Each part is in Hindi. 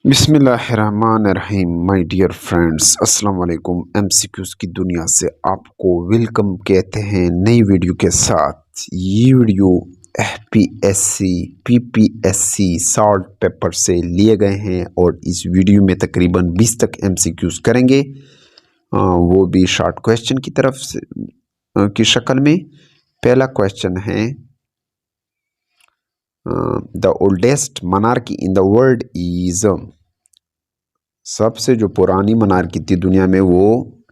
बिस्मिल्लाहिर्रहमानिर्रहीम। माय डियर फ्रेंड्स, अस्सलाम वालेकुम। एमसीक्यूज़ की दुनिया से आपको वेलकम कहते हैं नई वीडियो के साथ। ये video FPSC PPSC salt pepper से लिए गए हैं और इस वीडियो में तकरीबन 20 तक एमसीक्यूज़ करेंगे, वो भी शॉर्ट क्वेश्चन की तरफ से की शक्ल में। पहला क्वेश्चन है, the oldest monarchy in the world is. सबसे जो पुरानी मनार्की थी दुनिया में वो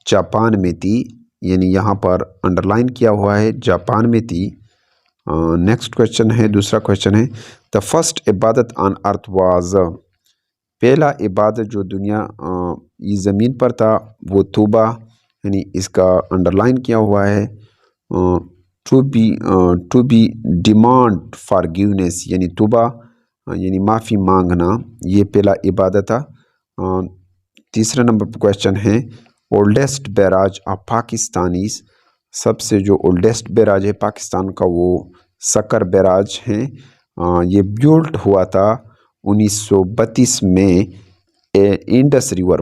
जापान में थी, यानी यहाँ पर अंडरलाइन किया हुआ है, जापान में थी। नेक्स्ट क्वेश्चन है, दूसरा क्वेश्चन है, द फर्स्ट इबादत ऑन अर्थ वाज। पहला इबादत जो दुनिया इस ज़मीन पर था वो तूबा, यानी इसका अंडरलाइन किया हुआ है। टू बी डिमांड फॉरगिवनेस, यानी तूबा यानी माफ़ी मांगना, ये पहला इबादत था। तीसरा नंबर पर क्वेश्चन है, ओल्डेस्ट बैराज ऑफ पाकिस्तानीज। सबसे जो ओल्डेस्ट बैराज है पाकिस्तान का वो सक्कर बैराज है। ये बिल्ट हुआ था 1932 में इंडस रिवर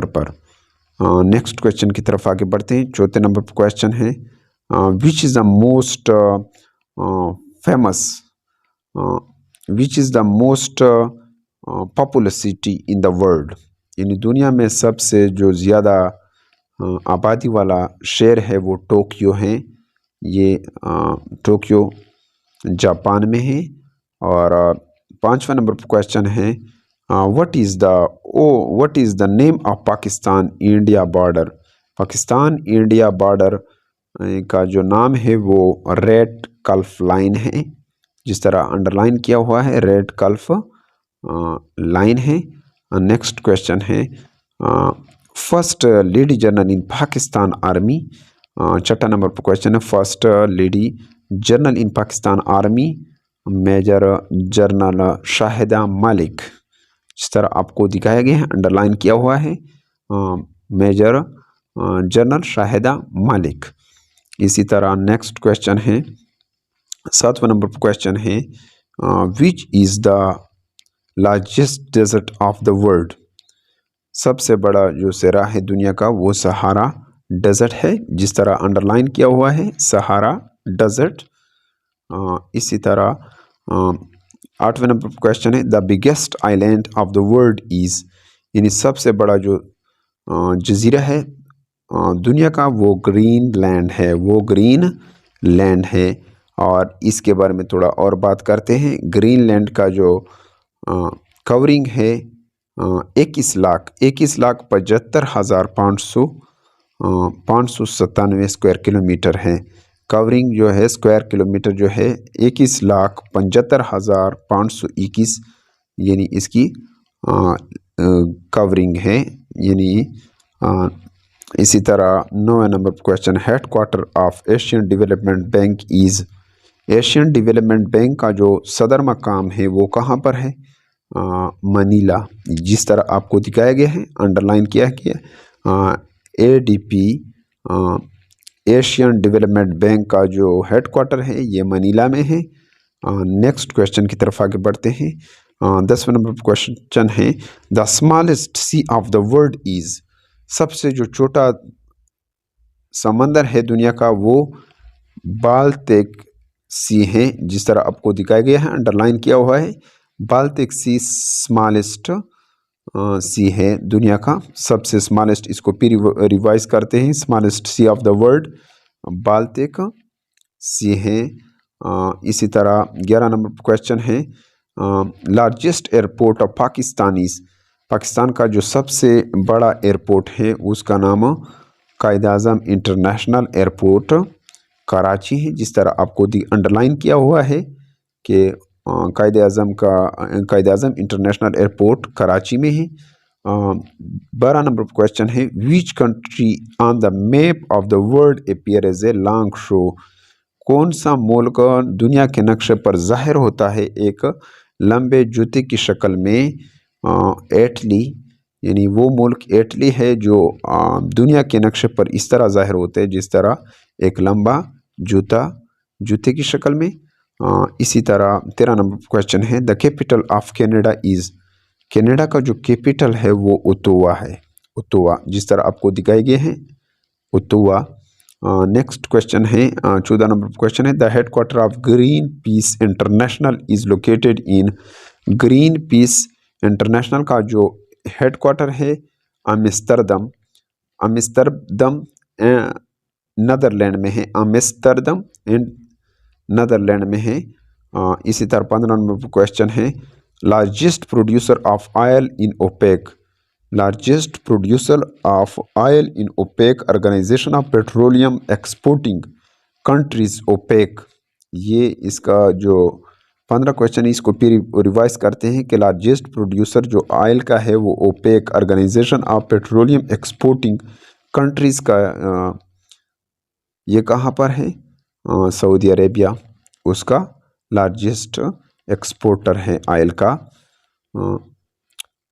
पर। नेक्स्ट क्वेश्चन की तरफ आगे बढ़ते हैं। चौथे नंबर पर क्वेश्चन है, which is the most popular city in the world. यानी दुनिया में सबसे जो ज़्यादा आबादी वाला शहर है वो टोक्यो है। ये टोक्यो जापान में है। और पांचवा नंबर पर क्वेश्चन है, what is the name of Pakistan India border. Pakistan India border का जो नाम है वो रेड कल्फ लाइन है, जिस तरह अंडरलाइन किया हुआ है, रेड कल्फ लाइन है। नेक्स्ट क्वेश्चन है, first lady general in Pakistan army. छठा नंबर पर क्वेश्चन है, first lady general in Pakistan army major general Shahida Malik. जिस तरह आपको दिखाया गया है, अंडरलाइन किया हुआ है, मेजर जनरल शाहिदा मलिक। इसी तरह नेक्स्ट क्वेश्चन है, सातवां नंबर पर क्वेश्चन है, which is the largest desert of the world. सबसे बड़ा जो सहरा है दुनिया का वो सहारा डेजर्ट है, जिस तरह अंडरलाइन किया हुआ है, सहारा डेजर्ट। इसी तरह आठवें नंबर पर क्वेश्चन है, the biggest island of the world is. यानी सबसे बड़ा जो जजीरा है दुनिया का वो ग्रीन लैंड है। और इसके बारे में थोड़ा और बात करते हैं। ग्रीनलैंड का जो कवरिंग है 21,75,597 स्क्वायर किलोमीटर है। कवरिंग जो है स्क्वायर किलोमीटर जो है 21,75,521, यानी इसकी कवरिंग है। यानी इसी तरह 9वें नंबर पर question, head quarter of Asian development bank is. Asian development bank का जो सदर मकाम है वो कहाँ पर है? मनीला। जिस तरह आपको दिखाया गया है, अंडरलाइन किया गया, ADB एशियन डेवलपमेंट बैंक का जो हेड क्वार्टर है ये मनीला में है। नेक्स्ट क्वेश्चन की तरफ आगे बढ़ते हैं। 10वें नंबर पर क्वेश्चन है, the smallest sea of the world is. सबसे जो छोटा समंदर है दुनिया का वो बाल्टिक सी है। जिस तरह आपको दिखाया गया है, अंडरलाइन किया हुआ है, बाल्टिक सी स्मॉलेस्ट सी है दुनिया का सबसे स्मॉलेस्ट। इसको फिर रिवाइज करते हैं, smallest sea of the world Baltic sea है। इसी तरह 11 नंबर पर क्वेश्चन है, लार्जेस्ट एयरपोर्ट ऑफ पाकिस्तान का जो सबसे बड़ा एयरपोर्ट है उसका नाम कायद-ए-आज़म इंटरनेशनल एयरपोर्ट कराची है। जिस तरह आपको अंडरलाइन किया हुआ है कि कायद-ए-आज़म इंटरनेशनल एयरपोर्ट कराची में है। 12 नंबर पर क्वेश्चन है, which country on the map of the world appear as a long shoe. कौन सा मुल्क दुनिया के नक्शे पर जाहिर होता है एक लंबे जूते की शक्ल में? इटली, यानी वो मुल्क इटली है जो दुनिया के नक्शे पर इस तरह जाहिर होते हैं जिस तरह एक लंबा जूते की शक्ल में। इसी तरह 13 नंबर क्वेश्चन है, the capital of Canada is. Canada का जो कैपिटल है वो ओत्तोवा है। ओत्तोवा जिस तरह आपको दिखाए गए हैं, ओत्तोवा। नेक्स्ट क्वेश्चन है 14 नंबर क्वेश्चन है, the headquarter of green peas international is located in. Green peas international का जो हेडक्वार्टर है आम्स्टरडम, आम्स्टरडम नीदरलैंड में है, आम्स्टरडम नीदरलैंड में है। इसी तरह 15 नंबर क्वेश्चन है, largest producer of oil in OPEC. Largest producer of oil in OPEC, organisation of petroleum exporting countries OPEC. ये इसका जो 15 क्वेश्चन है, इसको फिर रिवाइज करते हैं कि लार्जेस्ट प्रोड्यूसर जो ऑयल का है वो OPEC, organisation of petroleum exporting countries का ये कहाँ पर है, सऊदी अरेबिया उसका लार्जेस्ट एक्सपोर्टर है ऑयल का।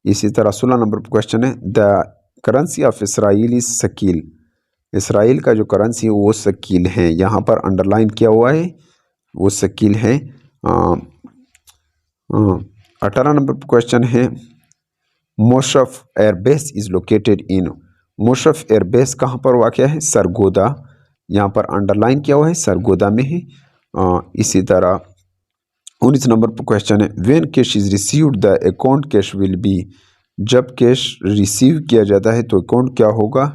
इसी तरह 16 नंबर पर क्वेश्चन है, the currency of Israel is shekel. Israel का जो करेंसी है वो शकील है, यहाँ पर अंडरलाइन किया हुआ है, वो शकील है। 18 नंबर पर क्वेश्चन है, Mushaf airbase is located in. Mushaf airbase कहाँ पर वाक़या है, सरगोदा, यहाँ पर अंडरलाइन किया हुआ है, सरगोदा में है। इसी तरह 19 नंबर पर क्वेश्चन है, when cash is received the account cash will be. जब कैश रिसीव किया जाता है तो अकाउंट क्या होगा,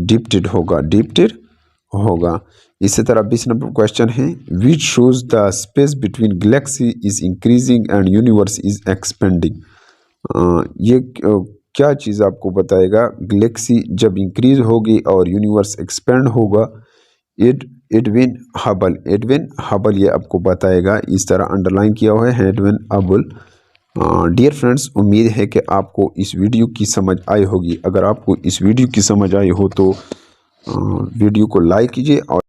डिप्टेड होगा। इसी तरह 20 नंबर क्वेश्चन है, which shows the space between Galaxy is increasing and universe is expanding. ये क्या चीज़ आपको बताएगा, गैलेक्सी जब इंक्रीज होगी और यूनिवर्स एक्सपेंड होगा। एडविन हबल ये आपको बताएगा, इस तरह अंडरलाइन किया हुआ है एडविन हबल। डियर फ्रेंड्स, उम्मीद है कि आपको इस वीडियो की समझ आई होगी। अगर आपको इस वीडियो की समझ आई हो तो वीडियो को लाइक कीजिए और